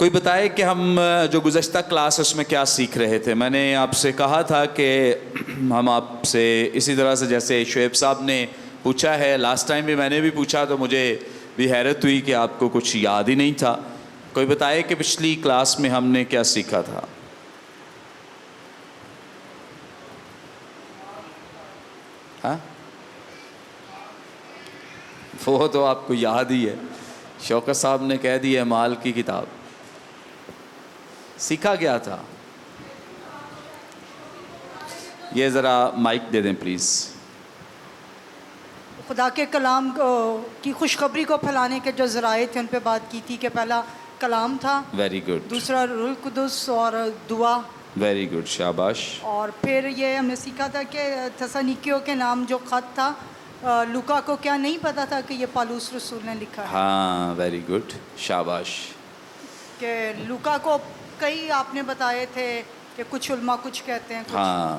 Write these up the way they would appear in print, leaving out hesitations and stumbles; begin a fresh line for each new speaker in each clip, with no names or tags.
کوئی بتائے کہ ہم جو گزشتہ کلاس اس میں کیا سیکھ رہے تھے؟ میں نے آپ سے کہا تھا کہ ہم آپ سے اسی طرح سے جیسے شعیب صاحب نے پوچھا ہے، لاسٹ ٹائم بھی میں نے بھی پوچھا تو مجھے بھی حیرت ہوئی کہ آپ کو کچھ یاد ہی نہیں تھا۔ کوئی بتائے کہ پچھلی کلاس میں ہم نے کیا سیکھا تھا؟ ہاں وہ تو آپ کو یاد ہی ہے، شوکت صاحب نے کہہ دی اعمال کی کتاب۔ سیکھا گیا تھا، یہ ذرا مائک دے دیں پلیز۔
خدا کے کلام کی خوشخبری کو پھیلانے کے جو ذرائع تھے ان پہ بات کی تھی کہ پہلا کلام تھا،
ویری گڈ،
دوسرا روح القدس اور دعا،
ویری گڈ، شاباش۔
اور پھر یہ ہم نے سیکھا تھا کہ تھسالونیکیوں کے نام جو خط تھا، لوکا کو کیا نہیں پتا تھا کہ یہ پالوس رسول نے لکھا ہے؟
ہاں ویری گڈ، شاباش۔
کہ لوکا کو کئی آپ نے بتائے تھے کہ کچھ علماء کچھ کہتے ہیں،
ہاں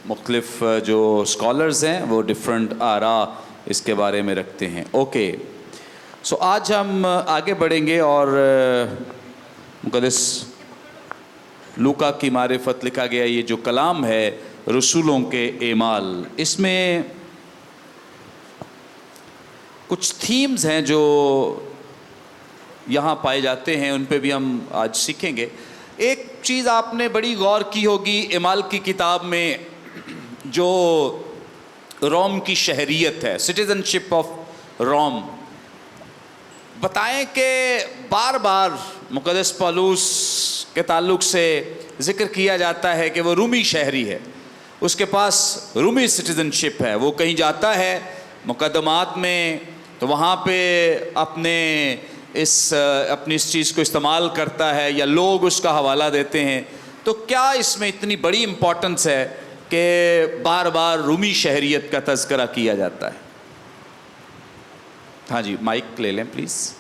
مختلف جو اسکالرز ہیں وہ ڈفرینٹ آراء اس کے بارے میں رکھتے ہیں۔ اوکے، سو آج ہم آگے بڑھیں گے اور مقدس لوکا کی معرفت لکھا گیا یہ جو کلام ہے رسولوں کے اعمال، اس میں کچھ تھیمز ہیں جو یہاں پائے جاتے ہیں، ان پہ بھی ہم آج سیکھیں گے۔ ایک چیز آپ نے بڑی غور کی ہوگی اعمال کی کتاب میں، جو روم کی شہریت ہے، سٹیزن شپ آف روم، بتائیں کہ بار بار مقدس پولس کے تعلق سے ذکر کیا جاتا ہے کہ وہ رومی شہری ہے، اس کے پاس رومی سٹیزن شپ ہے، وہ کہیں جاتا ہے مقدمات میں تو وہاں پہ اپنی اس چیز کو استعمال کرتا ہے یا لوگ اس کا حوالہ دیتے ہیں۔ تو کیا اس میں اتنی بڑی امپورٹنس ہے کہ بار بار رومی شہریت کا تذکرہ کیا جاتا ہے؟ ہاں جی مائک لے لیں پلیز۔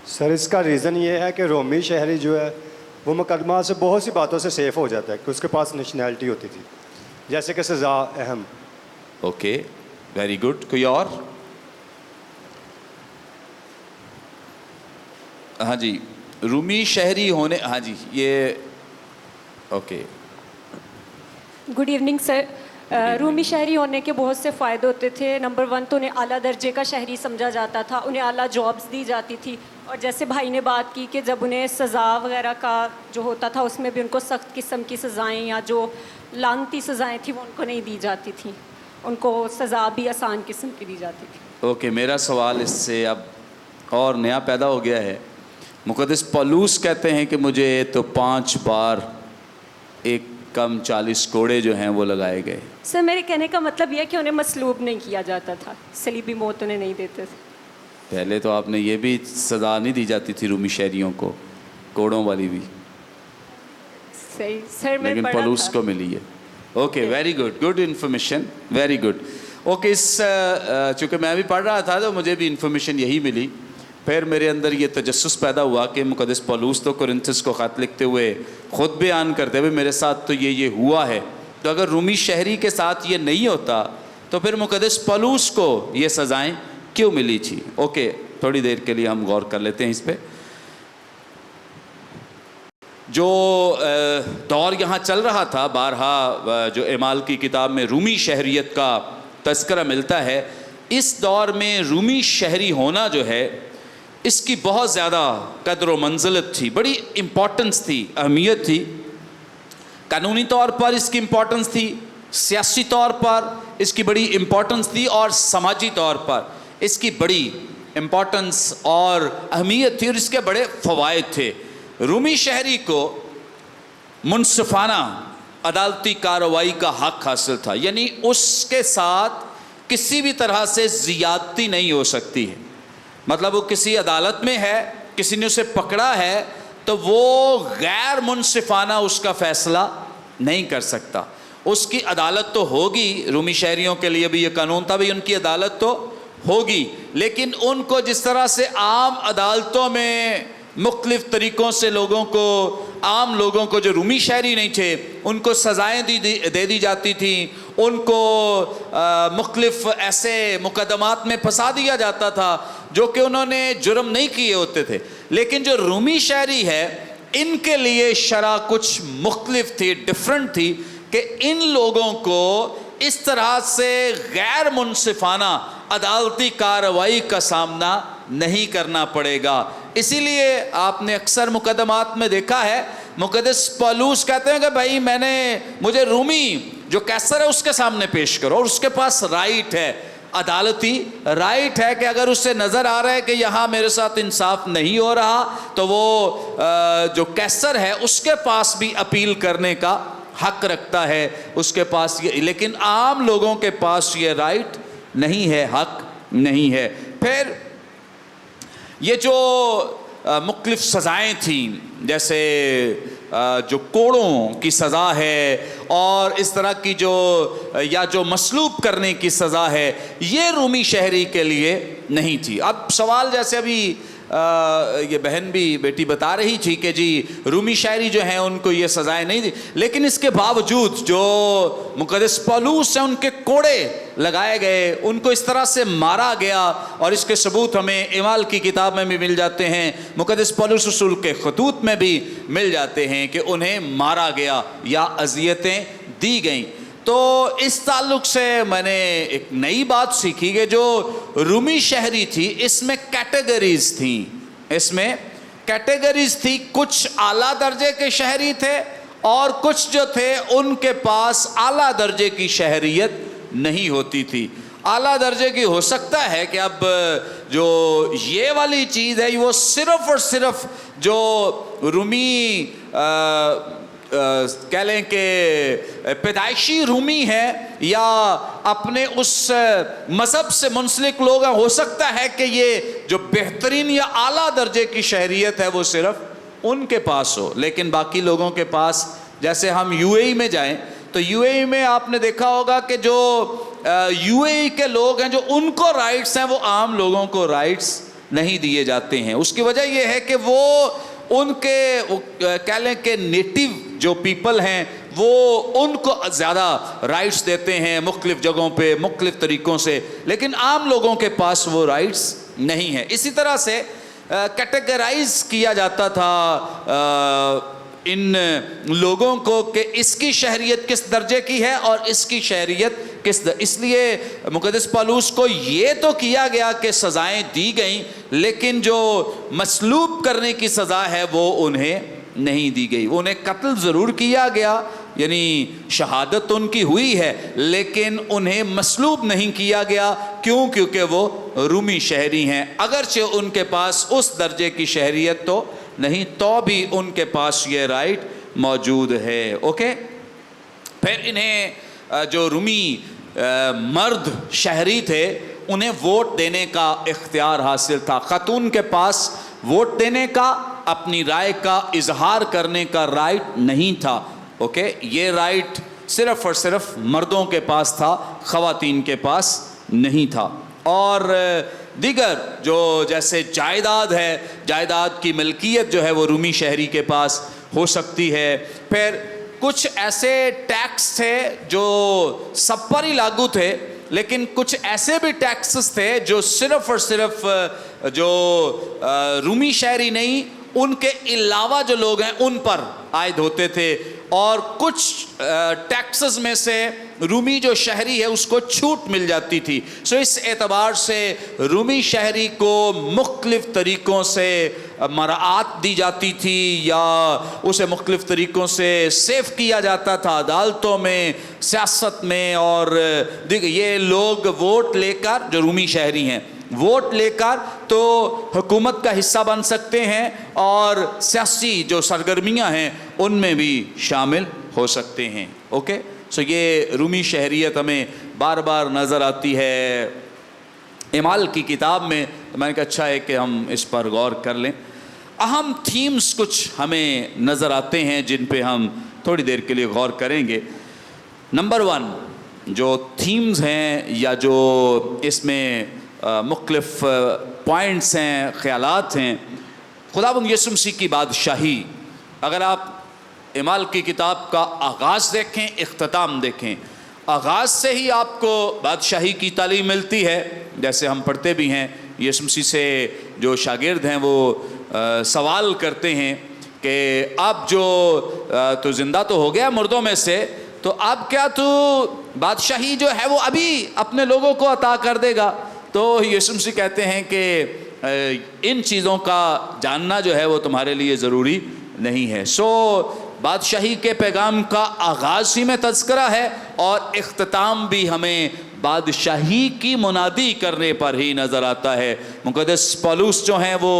سر اس کا ریزن یہ ہے کہ رومی شہری جو ہے وہ مقدمات سے بہت سی باتوں سے سیف ہو جاتا ہے کہ اس کے پاس نیشنلٹی ہوتی تھی، جیسے کہ سزا اہم۔
اوکے ویری گڈ، کوئی اور؟ ہاں جی رومی شہری ہونے، ہاں جی یہ اوکے۔
Good evening sir. رومی شہری ہونے کے بہت سے فائدے ہوتے تھے۔ نمبر 1 تو انہیں اعلیٰ درجے کا شہری سمجھا جاتا تھا، انہیں اعلیٰ جابس دی جاتی تھی، اور جیسے بھائی نے بات کی کہ جب انہیں سزا وغیرہ کا جو ہوتا تھا اس میں بھی ان کو سخت قسم کی سزائیں یا جو لعنتی سزائیں تھیں وہ ان کو نہیں دی جاتی تھیں، ان کو سزا بھی آسان قسم کی دی جاتی تھی۔
اوکے میرا سوال اس سے اب اور نیا پیدا ہو گیا ہے۔ مقدس پولس کہتے ہیں کہ مجھے تو 5 بار ایک کم 40 کوڑے جو ہیں وہ لگائے گئے۔
سر میرے کہنے کا مطلب یہ ہے کہ انہیں مصلوب نہیں کیا جاتا تھا، صلیبی موت انہیں نہیں دیتے تھے۔
پہلے تو آپ نے یہ بھی سزا نہیں دی جاتی تھی رومی شہریوں کو، کوڑوں والی بھی،
صحیح سر میں
لیکن
پڑھا
پولس
تھا۔
کو ملی ہے۔ Okay very good, good information, very good. Okay چونکہ میں بھی پڑھ رہا تھا تو مجھے بھی انفارمیشن یہی ملی، پھر میرے اندر یہ تجسس پیدا ہوا کہ مقدس پولس تو کرنتھس کو خط لکھتے ہوئے خود بیان کرتے ہوئے میرے ساتھ تو یہ ہوا ہے، تو اگر رومی شہری کے ساتھ یہ نہیں ہوتا تو پھر مقدس پولس کو یہ سزائیں کیوں ملی تھی؟ اوکے تھوڑی دیر کے لیے ہم غور کر لیتے ہیں اس پہ۔ جو دور یہاں چل رہا تھا، بارہا جو اعمال کی کتاب میں رومی شہریت کا تذکرہ ملتا ہے، اس دور میں رومی شہری ہونا جو ہے اس کی بہت زیادہ قدر و منزلت تھی، بڑی امپورٹنس تھی، اہمیت تھی۔ قانونی طور پر اس کی امپورٹنس تھی، سیاسی طور پر اس کی بڑی امپورٹنس تھی، اور سماجی طور پر اس کی بڑی امپورٹنس اور اہمیت تھی، اور اس کے بڑے فوائد تھے۔ رومی شہری کو منصفانہ عدالتی کارروائی کا حق حاصل تھا، یعنی اس کے ساتھ کسی بھی طرح سے زیادتی نہیں ہو سکتی ہے۔ مطلب وہ کسی عدالت میں ہے، کسی نے اسے پکڑا ہے تو وہ غیر منصفانہ اس کا فیصلہ نہیں کر سکتا، اس کی عدالت تو ہوگی۔ رومی شہریوں کے لیے بھی یہ قانون تھا بھی ان کی عدالت تو ہوگی، لیکن ان کو جس طرح سے عام عدالتوں میں مختلف طریقوں سے عام لوگوں کو جو رومی شہری نہیں تھے ان کو سزائیں دے دی جاتی تھیں، ان کو مختلف ایسے مقدمات میں پھنسا دیا جاتا تھا جو کہ انہوں نے جرم نہیں کیے ہوتے تھے. لیکن جو رومی شہری ہے ان کے لیے شرع کچھ مختلف تھی, ڈیفرنٹ تھی, کہ ان لوگوں کو اس طرح سے غیر منصفانہ عدالتی کارروائی کا سامنا نہیں کرنا پڑے گا. اسی لیے آپ نے اکثر مقدمات میں دیکھا ہے مقدس پولوس کہتے ہیں کہ بھائی مجھے رومی جو کیسر ہے اس کے سامنے پیش کرو, اور اس کے پاس رائٹ ہے, عدالتی رائٹ ہے کہ اگر اسے نظر آ رہا ہے کہ یہاں میرے ساتھ انصاف نہیں ہو رہا تو وہ جو کیسر ہے اس کے پاس بھی اپیل کرنے کا حق رکھتا ہے, اس کے پاس یہ. لیکن عام لوگوں کے پاس یہ رائٹ نہیں ہے, حق نہیں ہے. پھر یہ جو مختلف سزائیں تھیں, جیسے جو کوڑوں کی سزا ہے اور اس طرح کی جو مصلوب کرنے کی سزا ہے, یہ رومی شہری کے لیے نہیں تھی. اب سوال جیسے ابھی یہ بہن بھی بیٹی بتا رہی تھی کہ جی رومی شہری جو ہیں ان کو یہ سزائیں نہیں دی, لیکن اس کے باوجود جو مقدس پولوس ہیں ان کے کوڑے لگائے گئے, ان کو اس طرح سے مارا گیا, اور اس کے ثبوت ہمیں اعمال کی کتاب میں بھی مل جاتے ہیں, مقدس پولس رسول کے خطوط میں بھی مل جاتے ہیں کہ انہیں مارا گیا یا اذیتیں دی گئیں. تو اس تعلق سے میں نے ایک نئی بات سیکھی کہ جو رومی شہری تھی اس میں کیٹیگریز تھی, کچھ اعلیٰ درجے کے شہری تھے اور کچھ جو تھے ان کے پاس اعلیٰ درجے کی شہریت نہیں ہوتی تھی. اعلیٰ درجے کی ہو سکتا ہے کہ اب جو یہ والی چیز ہے وہ صرف اور صرف جو رومی کہہ لیں کہ پیدائشی رومی ہے یا اپنے اس مذہب سے منسلک لوگ ہیں, ہو سکتا ہے کہ یہ جو بہترین یا اعلیٰ درجے کی شہریت ہے وہ صرف ان کے پاس ہو. لیکن باقی لوگوں کے پاس, جیسے ہم یو اے ای میں جائیں تو یو اے ای میں آپ نے دیکھا ہوگا کہ جو یو اے ای کے لوگ ہیں جو ان کو رائٹس ہیں وہ عام لوگوں کو رائٹس نہیں دیے جاتے ہیں. اس کی وجہ یہ ہے کہ وہ ان کے کہہ لیں کہ نیٹیو جو پیپل ہیں وہ ان کو زیادہ رائٹس دیتے ہیں مختلف جگہوں پہ مختلف طریقوں سے, لیکن عام لوگوں کے پاس وہ رائٹس نہیں ہیں. اسی طرح سے کیٹیگرائز کیا جاتا تھا ان لوگوں کو کہ اس کی شہریت کس درجے کی ہے اور اس کی شہریت اس لیے مقدس پولوس کو یہ تو کیا گیا کہ سزائیں دی گئیں, لیکن جو مصلوب کرنے کی سزا ہے وہ انہیں نہیں دی گئی. انہیں قتل ضرور کیا گیا, یعنی شہادت ان کی ہوئی ہے, لیکن انہیں مصلوب نہیں کیا گیا. کیوں؟ کیونکہ وہ رومی شہری ہیں, اگرچہ ان کے پاس اس درجے کی شہریت تو نہیں, تو بھی ان کے پاس یہ رائٹ موجود ہے. اوکے. پھر انہیں جو رومی مرد شہری تھے انہیں ووٹ دینے کا اختیار حاصل تھا. خاتون کے پاس ووٹ دینے کا, اپنی رائے کا اظہار کرنے کا رائٹ نہیں تھا. اوکے. یہ رائٹ صرف اور صرف مردوں کے پاس تھا, خواتین کے پاس نہیں تھا. اور دیگر جو جیسے جائیداد ہے, جائیداد کی ملکیت جو ہے وہ رومی شہری کے پاس ہو سکتی ہے. پھر کچھ ایسے ٹیکس تھے جو سب پر ہی لاگو تھے, لیکن کچھ ایسے بھی ٹیکسز تھے جو صرف اور صرف جو رومی شہری نہیں ان کے علاوہ جو لوگ ہیں ان پر عائد ہوتے تھے. اور کچھ ٹیکسز میں سے رومی جو شہری ہے اس کو چھوٹ مل جاتی تھی. سو اس اعتبار سے رومی شہری کو مختلف طریقوں سے مراعات دی جاتی تھی یا اسے مختلف طریقوں سے سیف کیا جاتا تھا, عدالتوں میں, سیاست میں. اور یہ لوگ ووٹ لے کر, جو رومی شہری ہیں, ووٹ لے کر تو حکومت کا حصہ بن سکتے ہیں اور سیاسی جو سرگرمیاں ہیں ان میں بھی شامل ہو سکتے ہیں. اوکے. سو یہ رومی شہریت ہمیں بار بار نظر آتی ہے اعمال کی کتاب میں. تو میں نے کہا اچھا ہے کہ ہم اس پر غور کر لیں. اہم تھیمز کچھ ہمیں نظر آتے ہیں جن پہ ہم تھوڑی دیر کے لیے غور کریں گے. نمبر 1 جو تھیمز ہیں یا جو اس میں مختلف پوائنٹس ہیں, خیالات ہیں, خداوند یسوع مسیح کی بادشاہی. اگر آپ اعمال کی کتاب کا آغاز دیکھیں, اختتام دیکھیں, آغاز سے ہی آپ کو بادشاہی کی تعلیم ملتی ہے. جیسے ہم پڑھتے بھی ہیں یسوع مسیح سے جو شاگرد ہیں وہ سوال کرتے ہیں کہ اب جو تو زندہ تو ہو گیا مردوں میں سے، تو اب کیا تو بادشاہی جو ہے وہ ابھی اپنے لوگوں کو عطا کر دے گا؟ تو یسوع مسیح کہتے ہیں کہ ان چیزوں کا جاننا جو ہے وہ تمہارے لیے ضروری نہیں ہے۔ سو بادشاہی کے پیغام کا آغاز ہی میں تذکرہ ہے، اور اختتام بھی ہمیں بادشاہی کی منادی کرنے پر ہی نظر آتا ہے۔ مقدس پولس جو ہیں وہ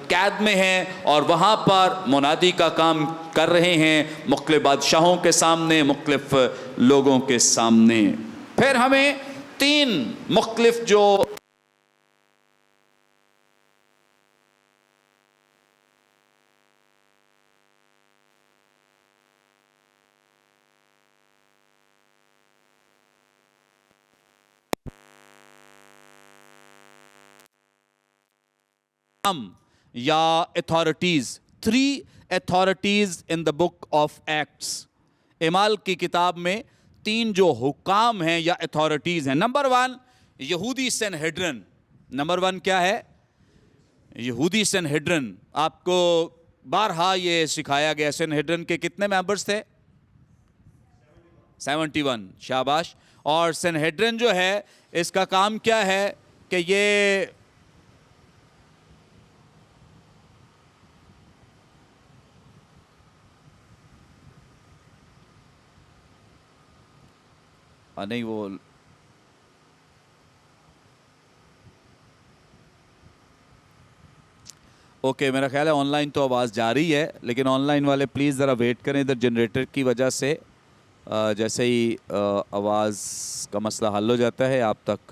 قید میں ہیں اور وہاں پر منادی کا کام کر رہے ہیں، مختلف بادشاہوں کے سامنے، مختلف لوگوں کے سامنے۔ پھر ہمیں 3 مختلف جو یا authorities, 3 authorities in the book of acts, اعمال کی کتاب میں 3 جو حکام ہیں یا اتھارٹیز ہیں۔ نمبر 1 یہودی سنہیڈرن۔ نمبر 1 کیا ہے؟ یہودی سنہیڈرن۔ آپ کو بارہا یہ سکھایا گیا۔ سنہیڈرن کے کتنے ممبرز تھے؟ 71۔ شاباش۔ اور سنہیڈرن جو ہے اس کا کام کیا ہے کہ یہ نہیں وہ اوکے، میرا خیال ہے آن لائن تو آواز جا رہی ہے، لیکن آن لائن والے پلیز ذرا ویٹ کریں، ادھر جنریٹر کی وجہ سے جیسے ہی آواز کا مسئلہ حل ہو جاتا ہے آپ تک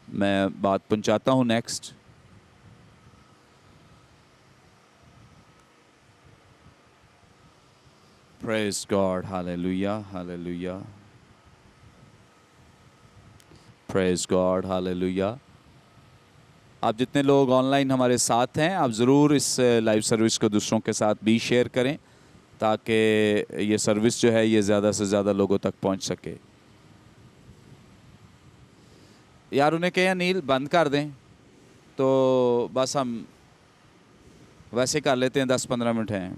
میں بات پہنچاتا ہوں۔ نیکسٹ پریز گاڈ، ہاللیلویا ہاللیلویا، پریز گاڈ ہاللیلویا۔ آپ جتنے لوگ آن لائن ہمارے ساتھ ہیں، آپ ضرور اس لائیو سروس کو دوسروں کے ساتھ بھی شیئر کریں تاکہ یہ سروس جو ہے یہ زیادہ سے زیادہ لوگوں تک پہنچ سکے۔ یار انہیں کہا نیل بند کر دیں، تو بس ہم ویسے کر لیتے ہیں، 10-15 منٹ ہیں۔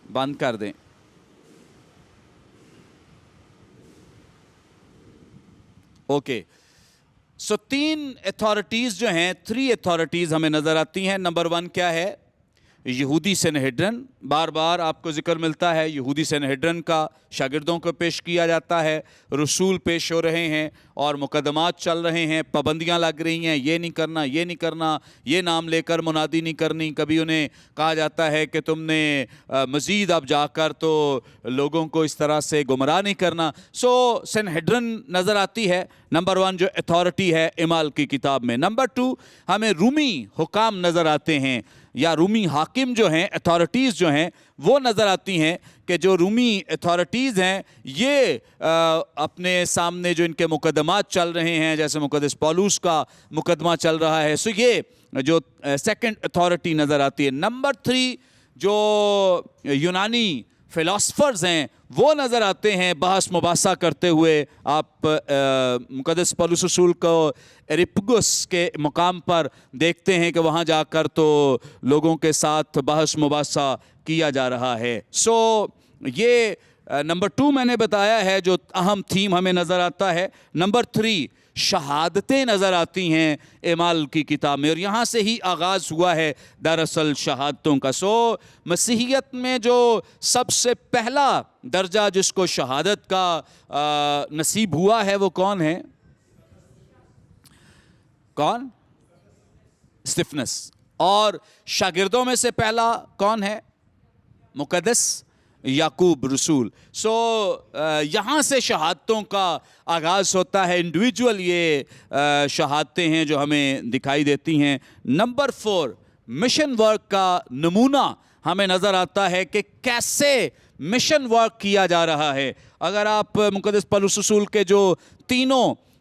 بند کر دیں۔ اوکے، سو 3 اتھارٹیز جو ہیں، 3 اتھارٹیز ہمیں نظر آتی ہیں۔ نمبر 1 کیا ہے؟ یہودی سنہیڈرن۔ بار بار آپ کو ذکر ملتا ہے یہودی سنہیڈرن کا، شاگردوں کو پیش کیا جاتا ہے، رسول پیش ہو رہے ہیں اور مقدمات چل رہے ہیں، پابندیاں لگ رہی ہیں، یہ نہیں کرنا، یہ نہیں کرنا، یہ نام لے کر منادی نہیں کرنی۔ کبھی انہیں کہا جاتا ہے کہ تم نے مزید اب جا کر تو لوگوں کو اس طرح سے گمراہ نہیں کرنا۔ سو سنہیڈرن نظر آتی ہے، نمبر 1 جو اتھارٹی ہے اعمال کی کتاب میں۔ نمبر 2 ہمیں رومی حکام نظر آتے ہیں، یا رومی حاکم جو ہیں، اتھارٹیز جو ہیں وہ نظر آتی ہیں کہ جو رومی اتھارٹیز ہیں یہ اپنے سامنے جو ان کے مقدمات چل رہے ہیں، جیسے مقدس پولس کا مقدمہ چل رہا ہے، سو یہ جو سیکنڈ اتھارٹی نظر آتی ہے۔ نمبر 3 جو یونانی فلاسفرز ہیں وہ نظر آتے ہیں بحث مباحثہ کرتے ہوئے۔ آپ مقدس پولس رسول کو ایریپگس کے مقام پر دیکھتے ہیں کہ وہاں جا کر تو لوگوں کے ساتھ بحث مباحثہ کیا جا رہا ہے۔ سو یہ نمبر 2 میں نے بتایا ہے جو اہم تھیم ہمیں نظر آتا ہے۔ نمبر 3 شہادتیں نظر آتی ہیں اعمال کی کتاب میں، اور یہاں سے ہی آغاز ہوا ہے دراصل شہادتوں کا۔ سو مسیحیت میں جو سب سے پہلا درجہ جس کو شہادت کا نصیب ہوا ہے وہ کون ہے؟ کون؟ اسطفنس۔ اور شاگردوں میں سے پہلا کون ہے؟ مقدس یعقوب رسول۔ سو یہاں سے شہادتوں کا آغاز ہوتا ہے، انڈیویجول یہ شہادتیں ہیں جو ہمیں دکھائی دیتی ہیں۔ نمبر 4 مشن ورک کا نمونہ ہمیں نظر آتا ہے کہ کیسے مشن ورک کیا جا رہا ہے۔ اگر آپ مقدس پولس رسول کے جو تینوں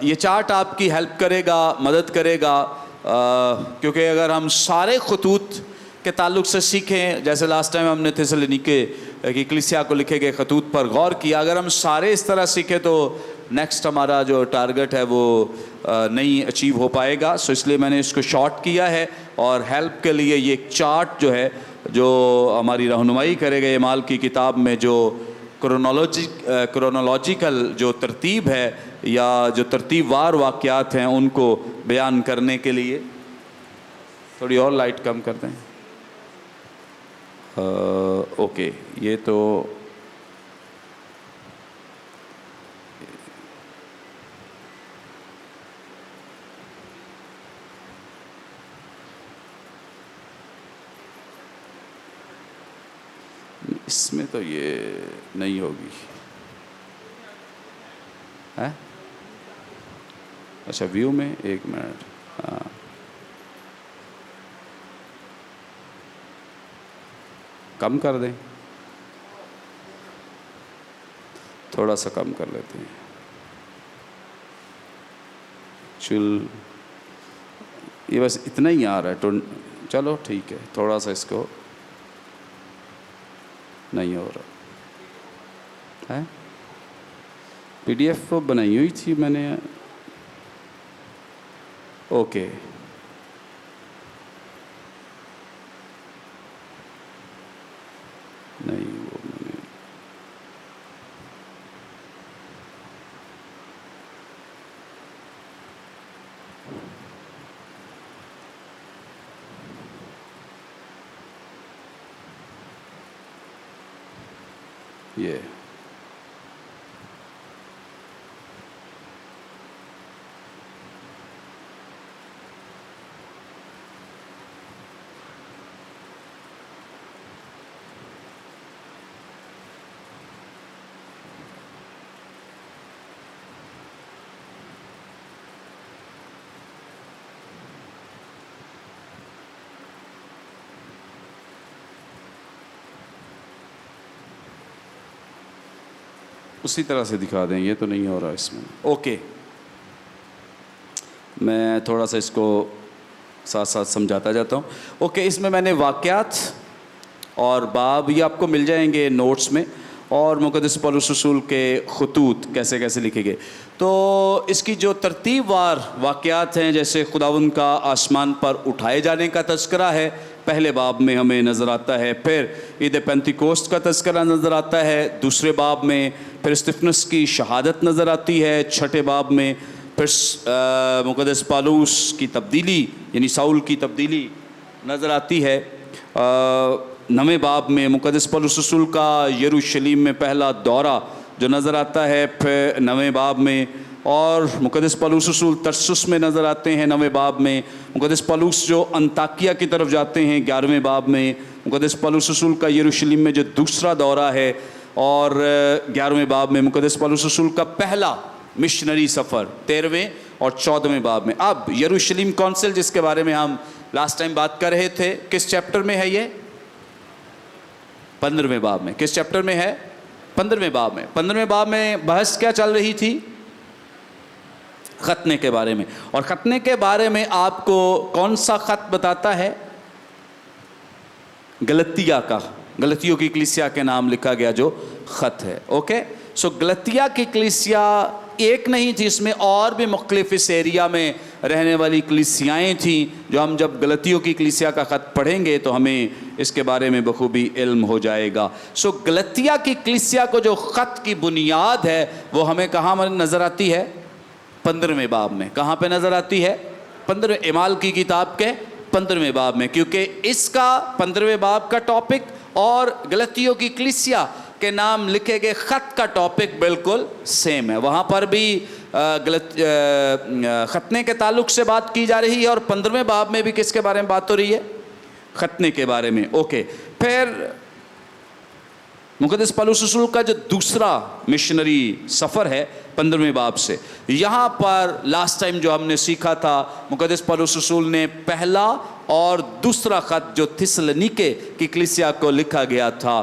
یہ چارٹ آپ کی ہیلپ کرے گا، مدد کرے گا، کیونکہ اگر ہم سارے خطوط کے تعلق سے سیکھیں، جیسے لاسٹ ٹائم ہم نے تھیسالونیکے کی کلیسیا کو لکھے گئے خطوط پر غور کیا، اگر ہم سارے اس طرح سیکھیں تو نیکسٹ ہمارا جو ٹارگٹ ہے وہ نہیں اچیو ہو پائے گا. سو اس لیے میں نے اس کو شارٹ کیا ہے، اور ہیلپ کے لیے یہ ایک چارٹ جو ہے جو ہماری رہنمائی کرے گا اعمال کی کتاب میں، جو کرونالوجیکل جو ترتیب ہے یا جو ترتیب وار واقعات ہیں ان کو بیان کرنے کے لیے. تھوڑی اور لائٹ کم کر دیں. اوکے، یہ تو اس میں تو یہ نہیں ہوگی. اچھا، ویو میں 1 منٹ. ہاں، کم کر دیں، تھوڑا سا کم کر لیتے ہیں. یہ بس اتنا ہی آ رہا ہے. چلو ٹھیک ہے، تھوڑا سا اس کو نہیں ہو رہا ہے. پی ڈی ایف بنائی ہوئی تھی میں نے. اوکے، نہیں وہ میں نے یہ اسی طرح سے دکھا دیں. یہ تو نہیں ہو رہا اس میں. اوکے، میں تھوڑا سا اس کو ساتھ ساتھ سمجھاتا جاتا ہوں. اوکے، اس میں نے واقعات اور باب یہ آپ کو مل جائیں گے نوٹس میں، اور مقدس پولس رسول کے خطوط کیسے کیسے لکھے گئے. تو اس کی جو ترتیب وار واقعات ہیں، جیسے خداوند کا آسمان پر اٹھائے جانے کا تذکرہ ہے، پہلے باب میں ہمیں نظر آتا ہے. پھر عید پینتیکوسٹ کا تذکرہ نظر آتا ہے دوسرے باب میں. پھر استفنس کی شہادت نظر آتی ہے چھٹے باب میں. پھر مقدس پالوس کی تبدیلی یعنی ساؤل کی تبدیلی نظر آتی ہے نویں باب میں. مقدس پولس رسول کا یروشلیم میں پہلا دورہ جو نظر آتا ہے پھر نویں باب میں. اور مقدس پولس رسول ترسس میں نظر آتے ہیں 9ویں باب میں. مقدس پولس جو انطاکیہ کی طرف جاتے ہیں 11ویں باب میں. مقدس پولس رسول کا یروشلیم میں جو دوسرا دورہ ہے اور 11ویں باب میں. مقدس پولس رسول کا پہلا مشنری سفر 13ویں اور 14ویں باب میں. اب یروشلیم کونسل جس کے بارے میں ہم لاسٹ ٹائم بات کر رہے تھے، کس چیپٹر میں ہے یہ؟ 15ویں باب میں. کس چیپٹر میں ہے؟ 15ویں باب میں. 15ویں باب میں بحث کیا چل رہی تھی؟ ختنے کے بارے میں. اور ختنے کے بارے میں آپ کو کون سا خط بتاتا ہے؟ گلتیہ کا، گلتیوں کی کلیسیا کے نام لکھا گیا جو خط ہے. اوکے، سو گلتیہ کی کلیسیا ایک نہیں تھی، اس میں اور بھی مختلف اس ایریا میں رہنے والی کلیسیائیں تھیں، جو ہم جب گلتیوں کی کلیسیا کا خط پڑھیں گے تو ہمیں اس کے بارے میں بخوبی علم ہو جائے گا. سو گلتیہ کی کلیسیا کو جو خط کی بنیاد ہے وہ ہمیں کہاں نظر آتی ہے؟ 15ویں باب میں. کہاں پہ نظر آتی ہے؟ 15ویں اعمال کی کتاب کے 15ویں باب میں. کیونکہ اس کا 15ویں باب کا ٹاپک اور گلتیوں کی کلیسیا کے نام لکھے گئے خط کا ٹاپک بالکل سیم ہے. وہاں پر بھی ختنے کے تعلق سے بات کی جا رہی ہے، اور 15ویں باب میں بھی کس کے بارے میں بات ہو رہی ہے؟ ختنے کے بارے میں. اوکے، پھر مقدس پولس رسول کا جو دوسرا مشنری سفر ہے 15ویں باب سے، یہاں پر لاسٹ ٹائم جو ہم نے سیکھا تھا، مقدس پولس رسول نے پہلا اور دوسرا خط جو تھیسالونیکے کی کلیسیا کو لکھا گیا تھا